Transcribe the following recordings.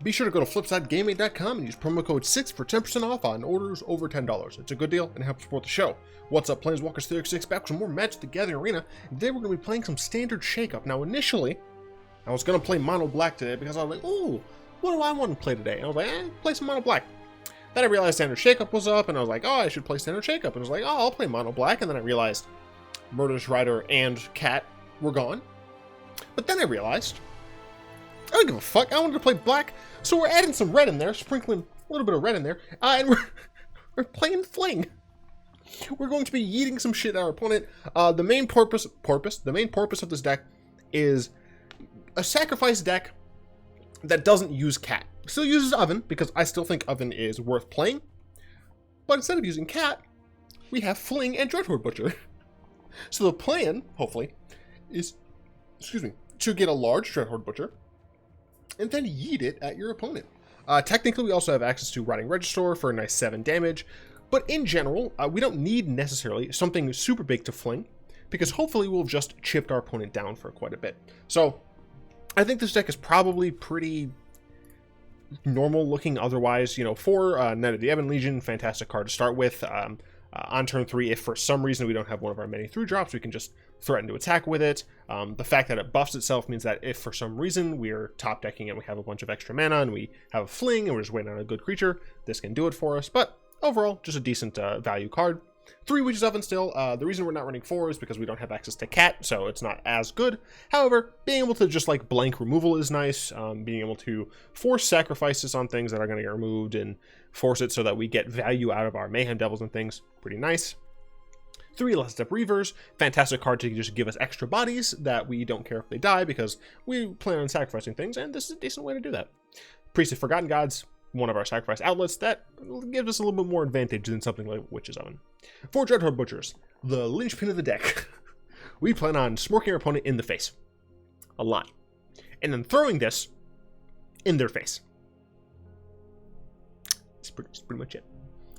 Be sure to go to flipsidegaming.com and use promo code 6 for 10% off on orders over $10. It's a good deal and helps support the show. What's up, Planeswalkers 3x6 back with some more Magic the Gathering Arena. And today we're going to be playing some standard Shakeup. Now initially, I was going to play Mono Black today because I was like, ooh, what do I want to play today? And I was like, play some Mono Black. Then I realized Standard Shakeup was up, and I was like, oh, I should play Standard Shakeup. And I was like, oh, I'll play Mono Black. And then I realized Murderous Rider and Cat were gone. But then I realized, I don't give a fuck, I wanted to play Black. So we're adding some red in there, sprinkling a little bit of red in there, and we're playing Fling. We're going to be yeeting some shit at our opponent. The main purpose of this deck is a sacrifice deck that doesn't use Cat. Still uses Oven, because I still think Oven is worth playing. But instead of using Cat, we have Fling and Dreadhorde Butcher. So the plan, hopefully, is, to get a large Dreadhorde Butcher, and then yeet it at your opponent. Technically, we also have access to Rotting Regisaur for a nice 7 damage, but in general, we don't need necessarily something super big to Fling, because hopefully we'll have just chipped our opponent down for quite a bit. So, I think this deck is probably pretty normal looking otherwise. You know, for Knight of the Ebon Legion, fantastic card to start with. On turn 3, if for some reason we don't have one of our many 3-drops, we can just threaten to attack with it. The fact that it buffs itself means that if for some reason we're top decking and we have a bunch of extra mana and we have a Fling and we're just waiting on a good creature, this can do it for us. But overall, just a decent value card. 3 Witches Oven still. The reason we're not running 4 is because we don't have access to Cat, so it's not as good. However, being able to just like blank removal is nice. Being able to force sacrifices on things that are going to get removed and force it so that we get value out of our Mayhem Devils and things, pretty nice. 3 Lazotep Reavers, fantastic card to just give us extra bodies that we don't care if they die because we plan on sacrificing things, and this is a decent way to do that. Priest of Forgotten Gods, one of our sacrifice outlets that gives us a little bit more advantage than something like Witch's Oven. 4 Dreadhorde Butchers, the linchpin of the deck. We plan on smorking our opponent in the face. A lot. And then throwing this in their face. That's pretty much it.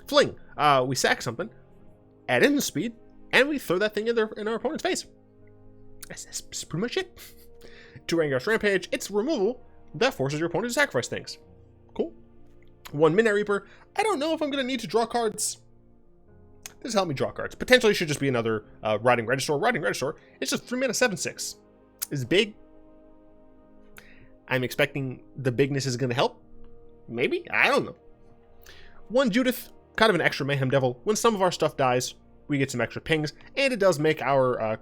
Fling. We sack something, add in the speed, and we throw that thing in our opponent's face. That's pretty much it. 2 Angrath Rampage. It's removal that forces your opponent to sacrifice things. Cool. 1 Midnight Reaper. I don't know if I'm going to need to draw cards. This help me draw cards. Potentially should just be another Rotting Regisaur. Rotting Regisaur. It's just 3 mana 7/6. It's big. I'm expecting the bigness is going to help. Maybe? I don't know. 1 Judith. Kind of an extra Mayhem Devil. When some of our stuff dies, we get some extra pings. And it does make our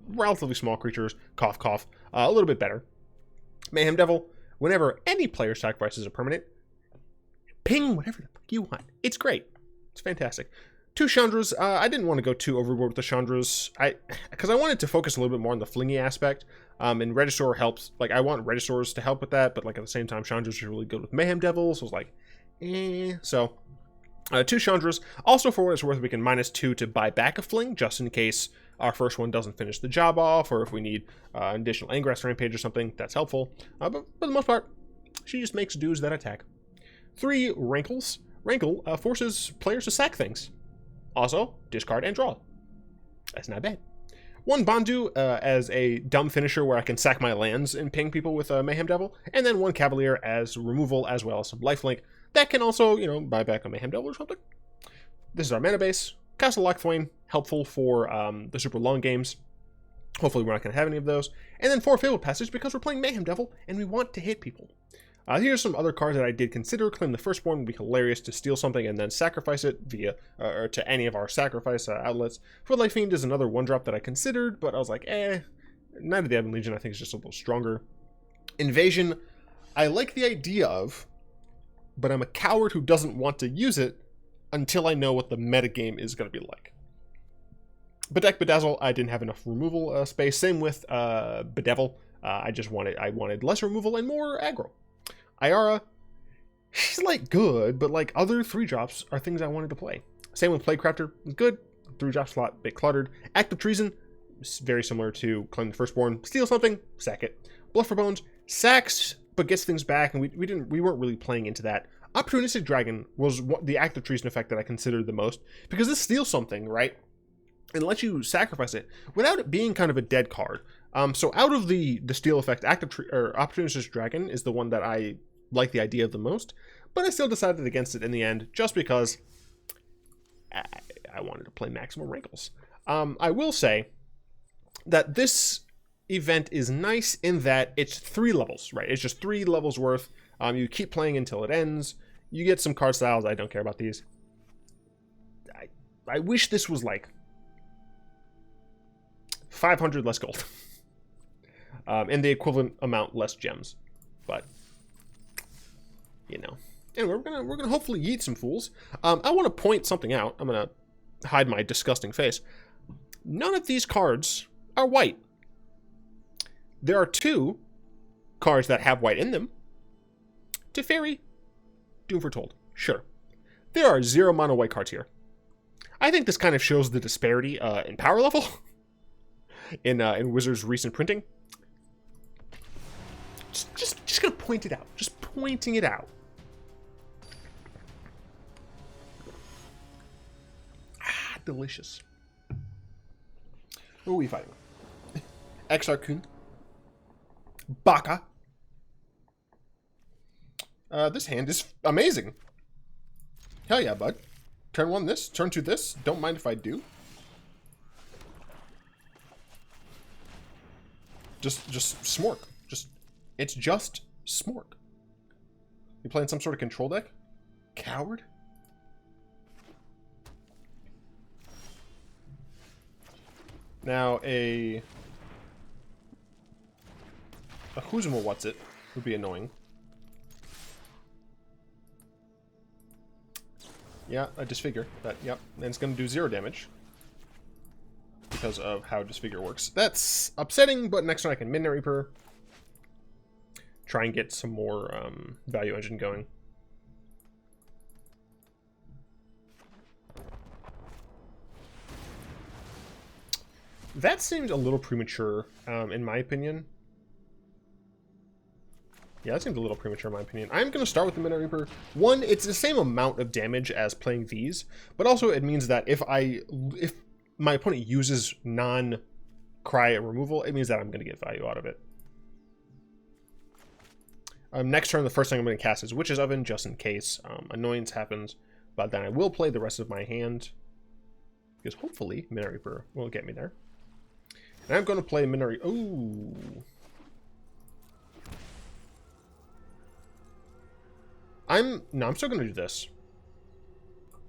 relatively small creatures, cough cough, a little bit better. Mayhem Devil. Whenever any player sacrifices a permanent, ping whatever the fuck you want. It's great. It's fantastic. 2 Chandras. I didn't want to go too overboard with the Chandras. Because I wanted to focus a little bit more on the flingy aspect. And Regisaur helps. Like, I want Regisaurs to help with that. But, like, at the same time, Chandras are really good with Mayhem Devil. So I was like, So, 2 Chandras. Also, for what it's worth, we can -2 to buy back a Fling. Just in case our first one doesn't finish the job off. Or if we need an additional Angrath Rampage or something. That's helpful. But for the most part, she just makes dudes that attack. 3 Rankles. Rankle forces players to sack things. Also, discard and draw. That's not bad. 1 Bontu as a dumb finisher where I can sack my lands and ping people with a Mayhem Devil. And then 1 Cavalier as removal as well as some lifelink. That can also, you know, buy back a Mayhem Devil or something. This is our mana base. Castle Locthwain, helpful for the super long games. Hopefully we're not going to have any of those. And then 4 Fabled Passage because we're playing Mayhem Devil and we want to hit people. Here's some other cards that I did consider. Claim the Firstborn would be hilarious to steal something and then sacrifice it via, or to any of our sacrifice outlets. Footlight Fiend is another 1-drop that I considered, but I was like, Knight of the Ebon Legion I think is just a little stronger. Invasion, I like the idea of, but I'm a coward who doesn't want to use it until I know what the metagame is going to be like. Bedeck Bedazzle, I didn't have enough removal space. Same with Bedevil. I wanted less removal and more aggro. Ayara, she's like good, but like other 3-drops are things I wanted to play. Same with Plaguecrafter, good, 3-drop slot, bit cluttered. Act of Treason, very similar to Claim the Firstborn. Steal something, sack it. Bluff for Bones, sacks, but gets things back, and we weren't really playing into that. Opportunistic Dragon was the Act of Treason effect that I considered the most, because this steals something, right? And lets you sacrifice it without it being kind of a dead card. So out of the steal effect, Opportunistic Dragon is the one that I like the idea of the most, but I still decided against it in the end, just because I wanted to play maximum Rankles. I will say that this event is nice in that it's 3 levels, right? It's just 3 levels worth. You keep playing until it ends. You get some card styles. I don't care about these. I wish this was like 500 less gold. And the equivalent amount less gems. But, you know. Anyway, we're gonna hopefully yeet some fools. I want to point something out. I'm gonna hide my disgusting face. None of these cards are white. There are 2 cards that have white in them. Teferi, Doom Foretold. Sure. There are 0 mono white cards here. I think this kind of shows the disparity in power level in Wizards' recent printing. Just gonna point it out. Just pointing it out. Ah, delicious. Who are we fighting? Exarchun. Baka. This hand is amazing. Hell yeah, bud. Turn 1 this, turn 2 this. Don't mind if I do. Just smork. It's just smork. You playing some sort of control deck? Coward? Now a Who's'em what's it would be annoying. Yeah, a Disfigure. Yep, and it's going to do 0 damage. Because of how Disfigure works. That's upsetting, but next turn I can Midnight Reaper. Try and get some more value engine going. That seems a little premature, in my opinion. Yeah, that seems a little premature in my opinion. I'm going to start with the Midnight Reaper. 1, it's the same amount of damage as playing these, but also it means that if my opponent uses non-cry removal, it means that I'm going to get value out of it. Next turn, the first thing I'm going to cast is Witch's Oven, just in case annoyance happens, but then I will play the rest of my hand, because hopefully Midnight Reaper will get me there. And I'm going to play Midnight Reaper. Ooh. I'm still going to do this.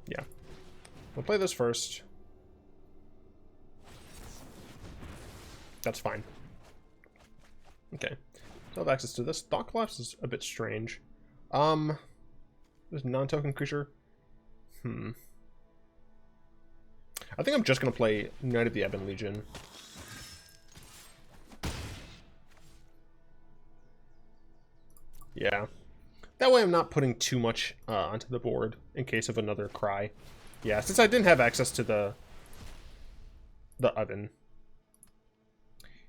Yeah. We'll play this first. That's fine. Okay. So I have access to this. Thought Collapse is a bit strange. This non-token creature. I think I'm just going to play Knight of the Ebon Legion. Yeah. That way I'm not putting too much onto the board in case of another cry. Yeah, since I didn't have access to the oven.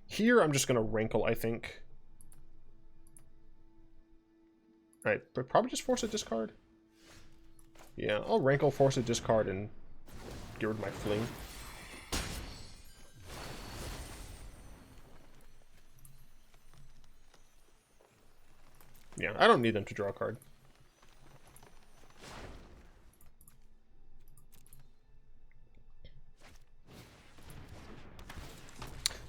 Here I'm just going to Rankle, I think. Alright, but probably just force a discard. Yeah, I'll Rankle, force a discard, and get rid of my Fling. Yeah, I don't need them to draw a card.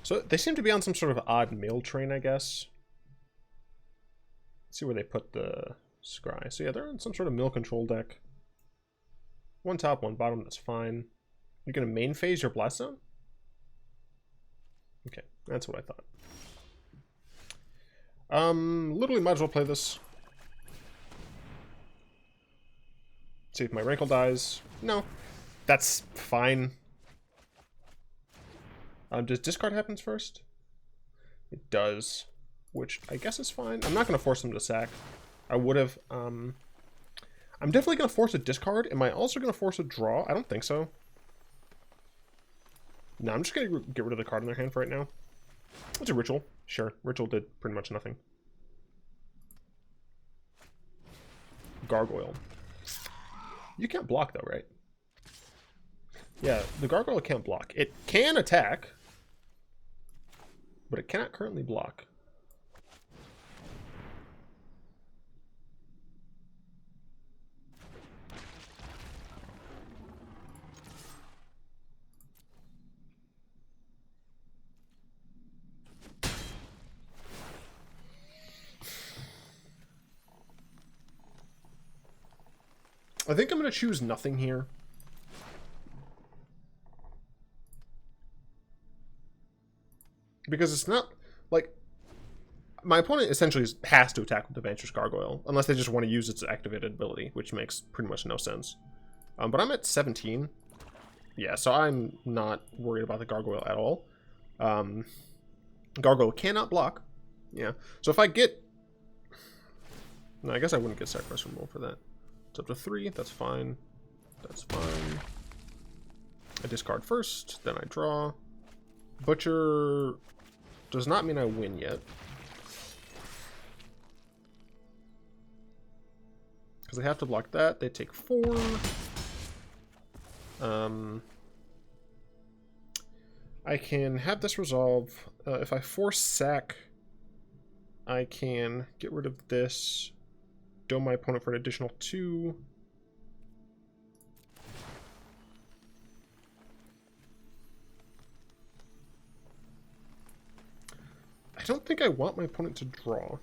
So they seem to be on some sort of odd mill train, I guess. Let's see where they put the scry. So yeah, they're in some sort of mill control deck. 1 top, 1 bottom, that's fine. You're gonna main phase your Blast Zone? Okay, that's what I thought. Literally might as well play this. See if my Rankle dies. No, that's fine. Does discard happens first? It does, which I guess is fine. I'm not going to force them to sack. I would have. I'm definitely going to force a discard. Am I also going to force a draw? I don't think so. No, I'm just going to get rid of the card in their hand for right now. It's a Ritual. Sure, Ritual did pretty much nothing. Gargoyle. You can't block though, right? Yeah, the Gargoyle can't block. It can attack, but it cannot currently block. I think I'm going to choose nothing here. Because it's not, like, my opponent essentially has to attack with the Vanquisher's Gargoyle, unless they just want to use its activated ability, which makes pretty much no sense. But I'm at 17. Yeah, so I'm not worried about the Gargoyle at all. Gargoyle cannot block. Yeah, so if I get... No, I guess I wouldn't get Sacrifice Removal for that. It's up to 3, that's fine. That's fine. I discard first, then I draw. Butcher does not mean I win yet. Because they have to block that. They take 4. I can have this resolve. If I force sack, I can get rid of this. Dome my opponent for an additional 2. I don't think I want my opponent to draw.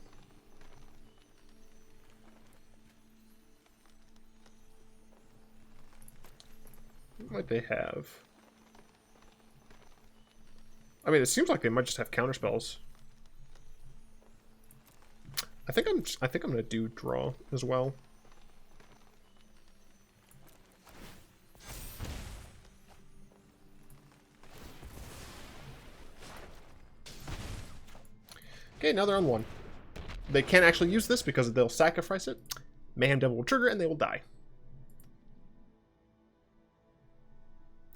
What might they have? I mean, it seems like they might just have counterspells. I think I'm gonna do draw as well. Okay, now they're on 1. They can't actually use this because they'll sacrifice it. Mayhem Devil will trigger and they will die.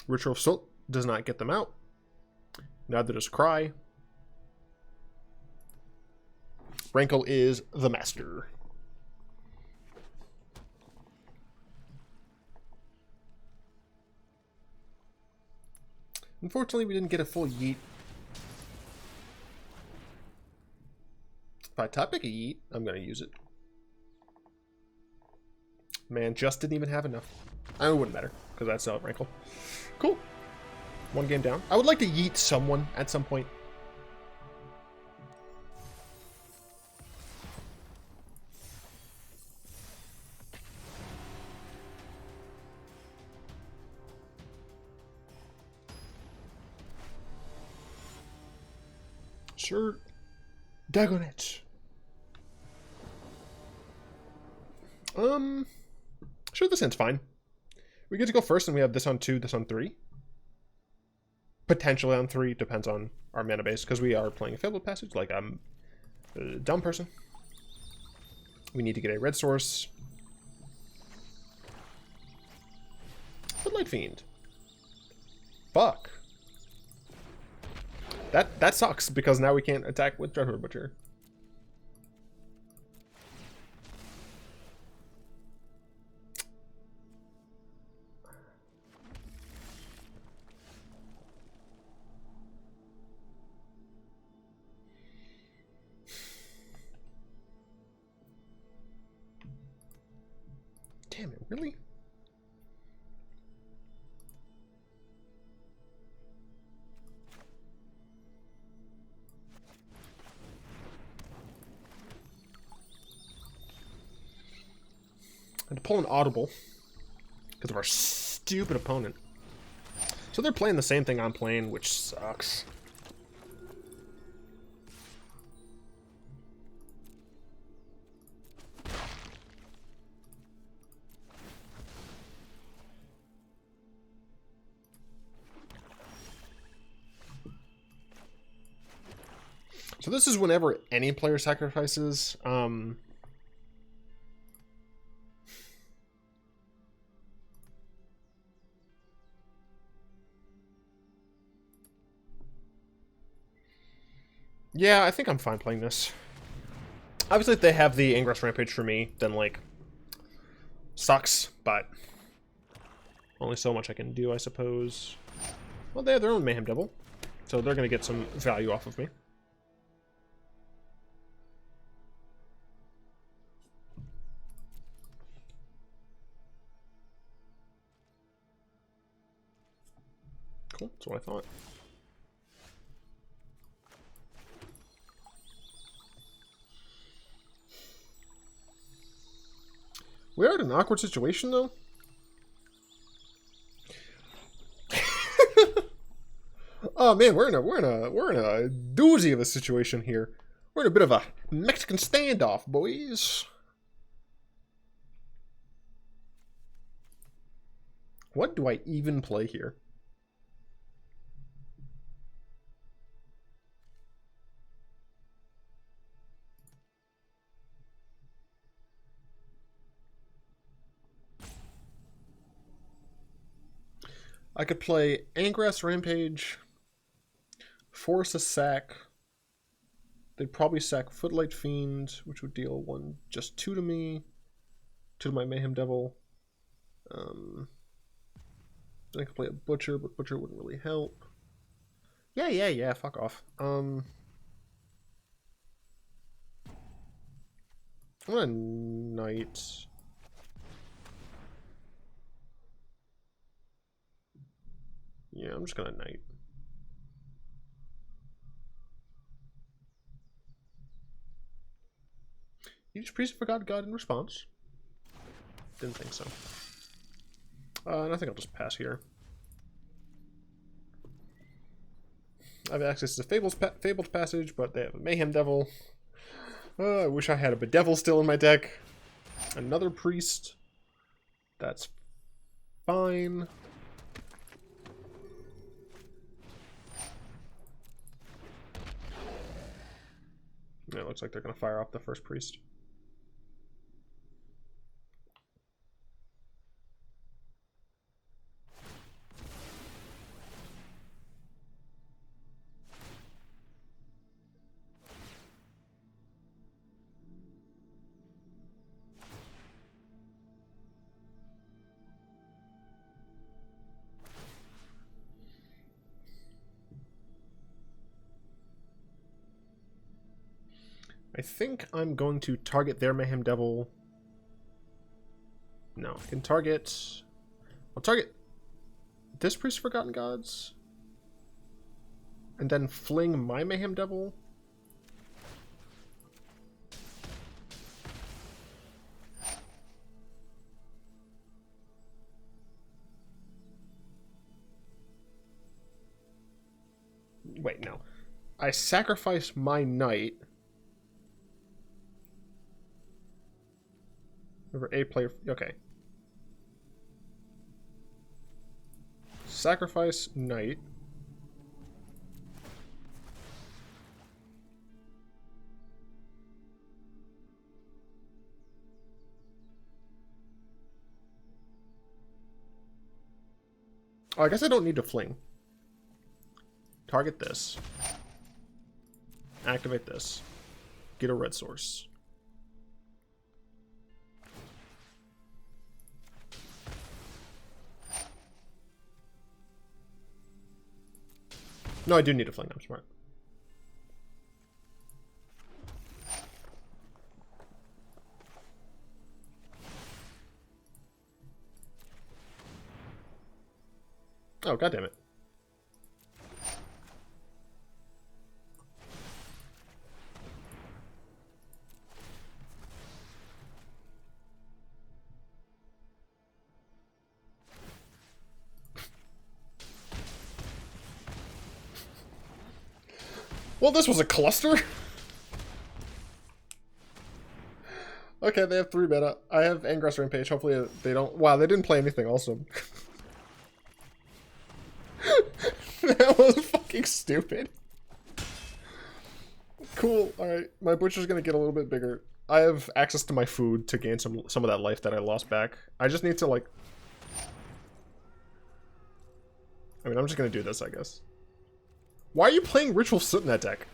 Ritual of Assault does not get them out. Neither does Cry. Rankle is the master. Unfortunately, we didn't get a full yeet. If I top pick a yeet, I'm going to use it. Man, just didn't even have enough. I mean, it wouldn't matter, because that's Rankle. Cool. 1 game down. I would like to yeet someone at some point. Sure. Dagonet. Sure, this end's fine. We get to go first, and we have this on 2, this on 3. Potentially on 3, depends on our mana base, because we are playing a Fabled Passage, like I'm a dumb person. We need to get a red source. Light Fiend. Fuck. That sucks, because now we can't attack with Dreadhorde Butcher. Damn it, really? And to pull an audible because of our stupid opponent. So they're playing the same thing I'm playing, which sucks. So this is whenever any player sacrifices. Yeah, I think I'm fine playing this. Obviously, if they have the Angrath Rampage for me, then, like, sucks, but only so much I can do, I suppose. Well, they have their own Mayhem Devil, so they're going to get some value off of me. Cool, that's what I thought. We're in an awkward situation, though. Oh man, we're in a doozy of a situation here. We're in a bit of a Mexican standoff, boys. What do I even play here? I could play Angrath Rampage, force a sack. They'd probably sack Footlight Fiend, which would deal 1, just 2 to me, 2 to my Mayhem Devil. I could play a Butcher, but Butcher wouldn't really help. Yeah, fuck off. I'm gonna Knight. Yeah, I'm just gonna Knight. Each priest forgot God in response. Didn't think so. And I think I'll just pass here. I have access to Fabled Passage, but they have a Mayhem Devil. I wish I had a Bedevil still in my deck. Another priest. That's fine. Yeah, it looks like they're going to fire off the first priest. I think I'm going to target their Mayhem Devil. No, I can target... I'll target this Priest of Forgotten Gods. And then fling my Mayhem Devil. Wait, no. I sacrifice my Knight. Remember, a player... Okay. Sacrifice Knight. Oh, I guess I don't need to fling. Target this. Activate this. Get a red source. No, I do need a fling. I'm smart. Oh, goddammit. Well, this was a cluster. Okay, they have 3 mana. I have Angrath Rampage. Hopefully they don't... Wow, they didn't play anything also. That was fucking stupid. Cool. Alright, my Butcher's gonna get a little bit bigger. I have access to my food to gain some of that life that I lost back. I just need to, like... I mean, I'm just gonna do this, I guess. Why are you playing Ritual Soot in that deck?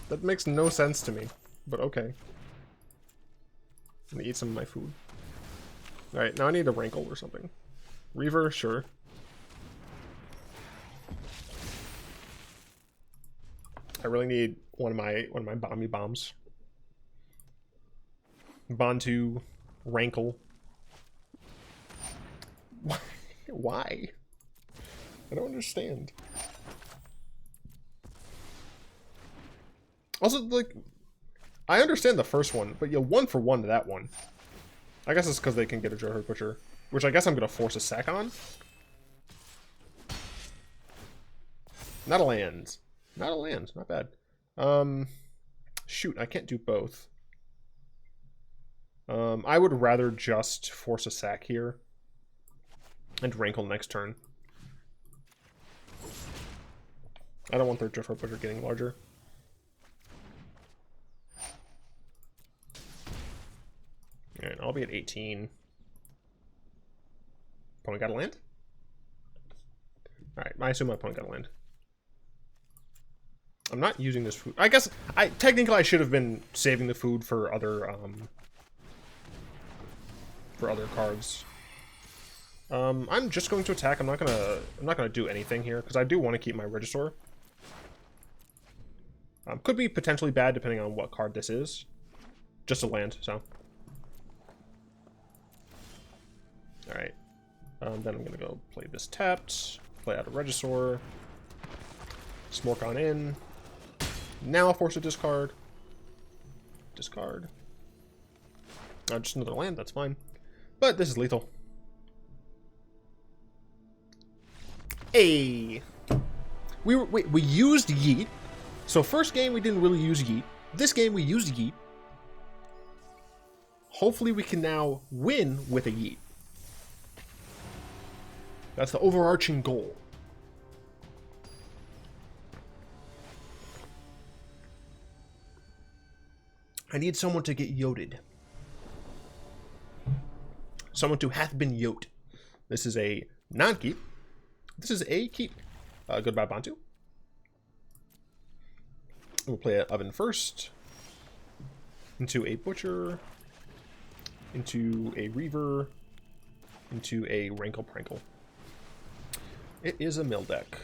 That makes no sense to me, but okay. I'm gonna eat some of my food. Alright, now I need a Rankle or something. Reaver, sure. I really need one of my bomby bombs. Bontu, Rankle. Why? I don't understand. Also, like, I understand the first one, but you 1-for-1 to that one. I guess it's because they can get a Dreadhorde Butcher, which I guess I'm going to force a sack on. Not a land. Not a land. Not bad. Shoot, I can't do both. I would rather just force a sack here and Rankle next turn. I don't want their Dreadhorde Butcher getting larger. Alright, I'll be at 18. Opponent got a land? Alright, I assume my opponent got a land. I'm not using this food. I guess technically I should have been saving the food for other cards. I'm just going to attack. I'm not gonna do anything here because I do want to keep my Regisaur. Could be potentially bad depending on what card this is. Just a land, so. Alright. Then I'm gonna go play this tapped, play out a Regisaur, Smork on in. Now I'll force a discard. Discard. Just another land, that's fine. But this is lethal. Hey! We used yeet. So first game we didn't really use yeet. This game we used yeet. Hopefully we can now win with a yeet. That's the overarching goal. I need someone to get yoted. Someone to hath been yote. This is a non-keep. This is a keep. Goodbye, Bontu. We'll play an Oven first. Into a Butcher. Into a Reaver. Into a Rankle Prankle. It is a mill deck.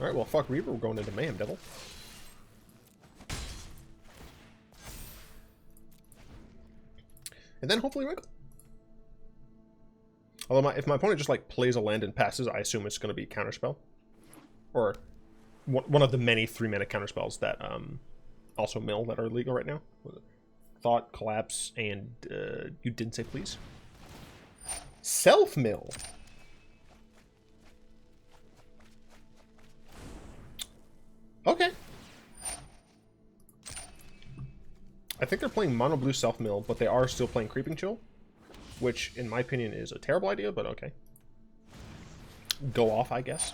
Alright, well, fuck Reaver. We're going into Mayhem Devil. And then hopefully Rankle. Although if my opponent just like plays a land and passes, I assume it's going to be Counterspell. Or one of the many 3-mana counterspells that also mill that are legal right now. Thought, Collapse, and you didn't say please. Self-mill. Okay. I think they're playing mono blue self-mill, but they are still playing Creeping Chill, which in my opinion is a terrible idea, but okay. Go off, I guess.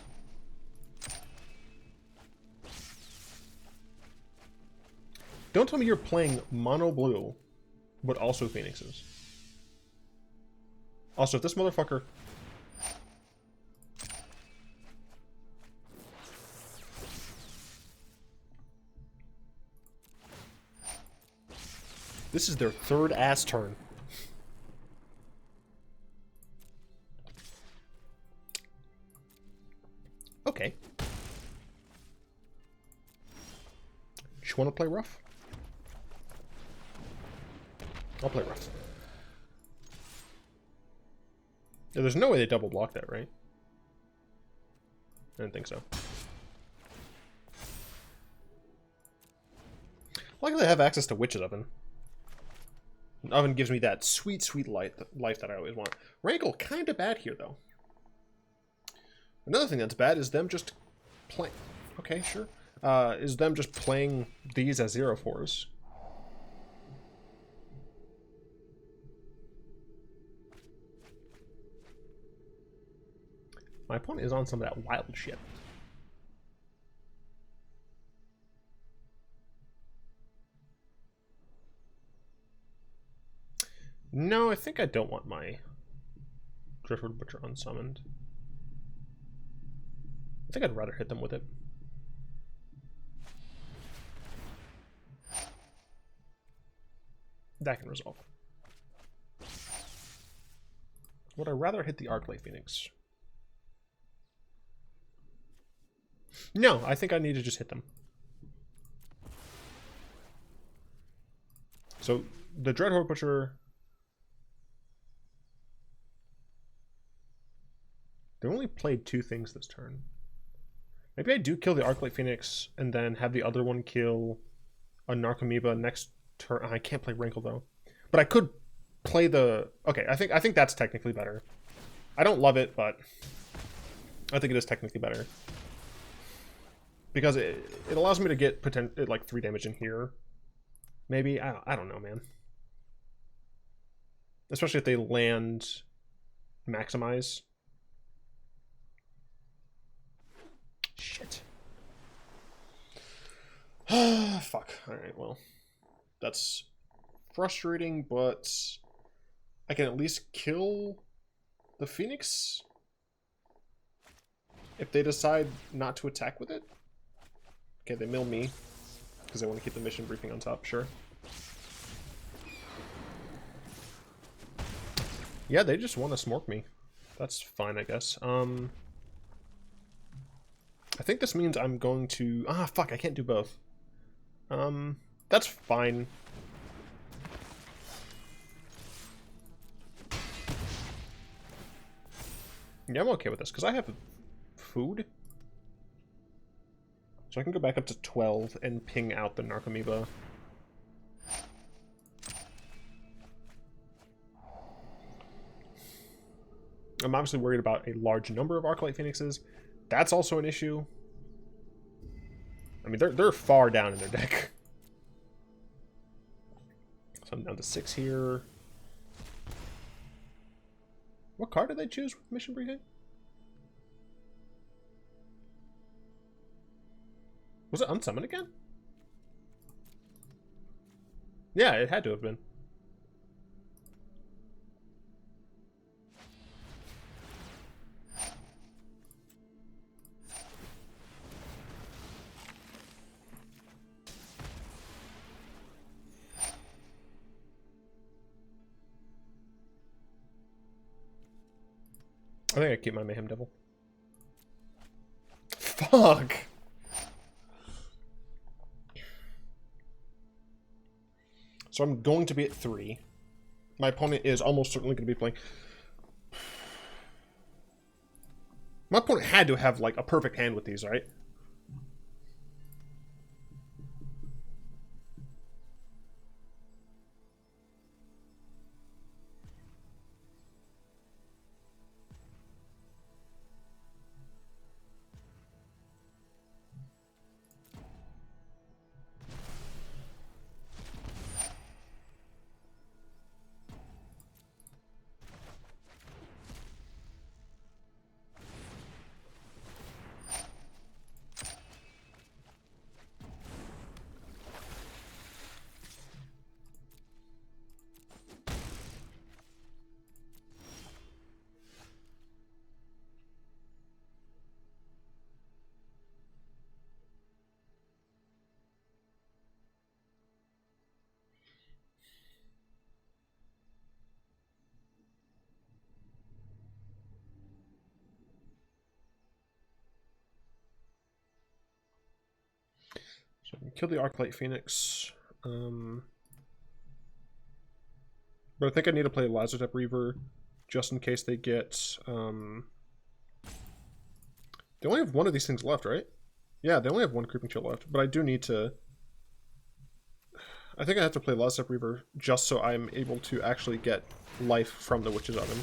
Don't tell me you're playing mono blue, but also Phoenixes. Also, if this motherfucker... This is their third ass turn. Okay. You want to play rough? I'll play rough. Yeah, there's no way they double block that, right? I didn't think so. Luckily I have access to Witch's Oven. Oven gives me that sweet, sweet life that I always want. Rankle, kind of bad here, though. Another thing that's bad is them just playing... Okay, sure. Is them just playing these as 0/4s. My opponent is on some of that wild shit. No, I think I don't want my Dreadhorde Butcher unsummoned. I think I'd rather hit them with it. That can resolve. Would I rather hit the Arclight Phoenix? No, I think I need to just hit them. So, the Dreadhorde Butcher... They only played 2 things this turn. Maybe I do kill the Arclight Phoenix and then have the other one kill a Narcomoeba next turn. I can't play Rankle though. But I could play the... Okay, I think that's technically better. I don't love it, but I think it is technically better. Because it allows me to get like 3 damage in here. Maybe. I don't know, man. Especially if they land maximize. Shit. Fuck. Alright, well. That's frustrating, but I can at least kill the Phoenix if they decide not to attack with it. Okay, they mill me because they want to keep the mission briefing on top, sure. Yeah, they just want to smork me. That's fine, I guess. I think this means I'm going to... Ah, fuck, I can't do both. That's fine. Yeah, I'm okay with this, because I have food. So I can go back up to 12 and ping out the Narcomoeba. I'm obviously worried about a large number of Acolyte Phoenixes. That's also an issue. I mean, they're far down in their deck. So I'm down to 6 here. What card did they choose with mission briefing? Was it unsummon again? Yeah, it had to have been. I think I keep my Mayhem Devil. Fuck! So I'm going to be at 3. My opponent is almost certainly going to be playing... My opponent had to have, like, a perfect hand with these, right? So I can kill the Acolyte Phoenix. But I think I need to play Lazotep Reaver just in case they get... They only have one of these things left, right? Yeah, they only have one Creeping Chill left, but I do need to... I think I have to play Lazotep Reaver just so I'm able to actually get life from the Witch's Oven.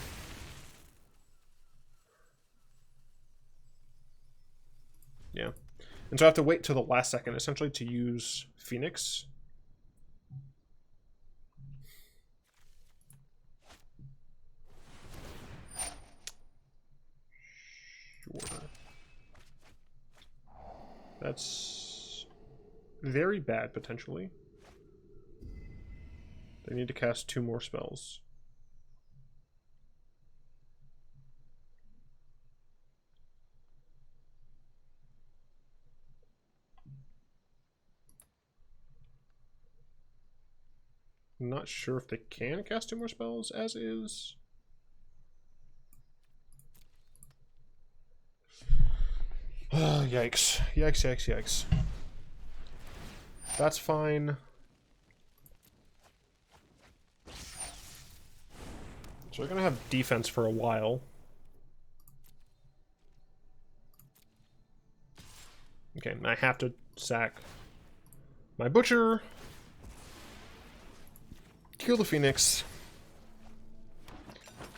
Yeah. And so I have to wait till the last second, essentially, to use Phoenix. Sure. That's very bad, potentially. They need to cast 2 more spells. I'm not sure if they can cast 2 more spells as is. Yikes. Yikes, yikes, yikes. That's fine. So we're gonna have defense for a while. Okay, I have to sack my Butcher. Kill the Phoenix.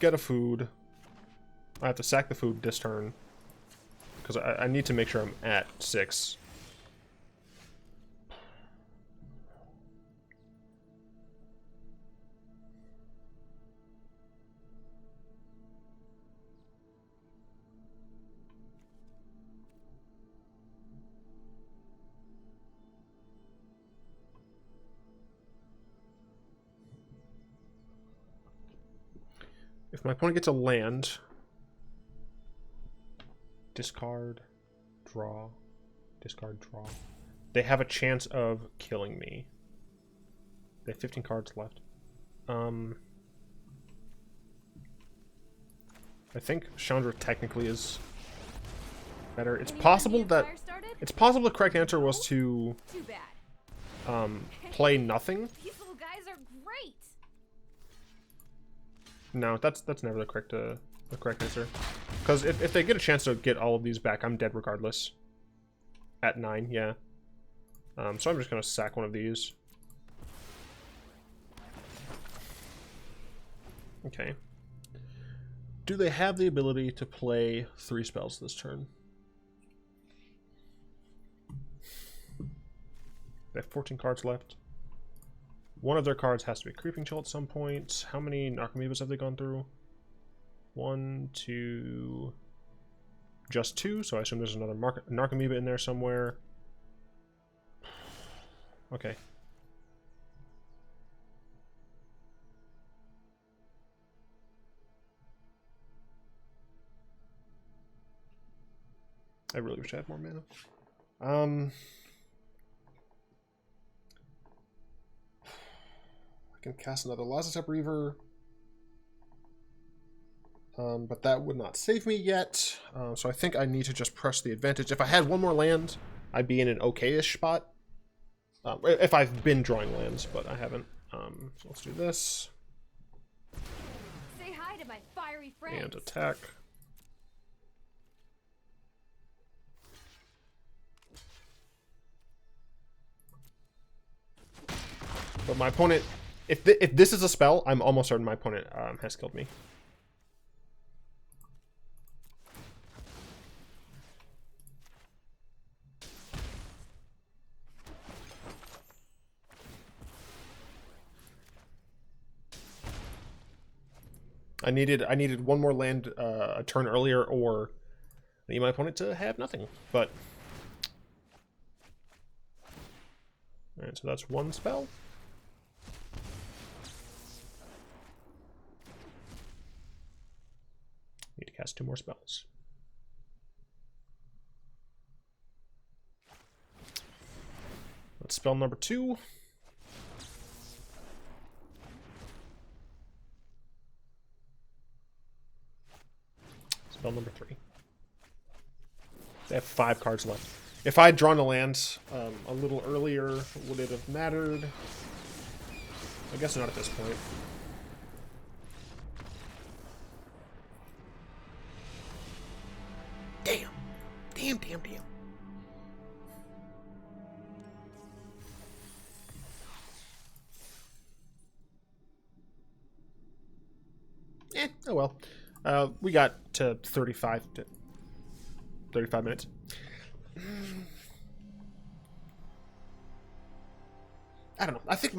get a food. I have to sack the food this turn. Because I need to make sure I'm at 6. If my opponent gets a land, discard, draw, discard, draw, they have a chance of killing me. They have 15 cards left. I think Chandra technically is better. It's possible that the correct answer was to play nothing. These little guys are great. No, that's never the correct answer. Because if they get a chance to get all of these back, I'm dead regardless. At 9, yeah. So I'm just gonna sack one of these. Okay. Do they have the ability to play 3 spells this turn? They have 14 cards left. One of their cards has to be Creeping Chill at some point. How many Narcomoebas have they gone through? 1, 2... Just 2, so I assume there's another Narcomoeba in there somewhere. Okay. I really wish I had more mana. I can cast another Lazotep Reaver. But that would not save me yet. So I think I need to just press the advantage. If I had one more land, I'd be in an okay-ish spot. If I've been drawing lands, but I haven't. So let's do this. Say hi to my fiery friends. And attack. But my opponent, if this is a spell, I'm almost certain my opponent has killed me. I needed one more land a turn earlier, or I need my opponent to have nothing. But all right, so that's one spell. Need to cast 2 more spells. That's spell number 2. Spell number 3. They have 5 cards left. If I had drawn a land a little earlier, would it have mattered? I guess not at this point. Damn. Damn, damn, damn. Oh well. We got to 35 minutes. I don't know. I think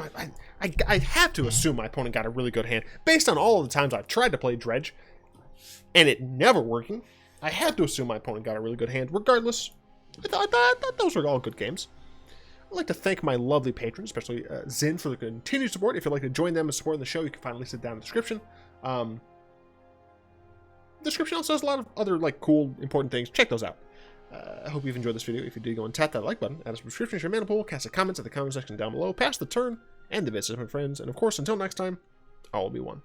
I have to assume my opponent got a really good hand based on all of the times I've tried to play Dredge and it never working. I have to assume my opponent got a really good hand. Regardless, I thought those were all good games. I'd like to thank my lovely patrons, especially Zin, for the continued support. If you'd like to join them and support the show, you can find links down in the description. The description also has a lot of other cool, important things. Check those out. I hope you've enjoyed this video. If you did, go and tap that like button, add a subscription to your mana pool, cast a comments in the comment section down below, pass the turn, and the visit, my friends. And of course, until next time, I will be one.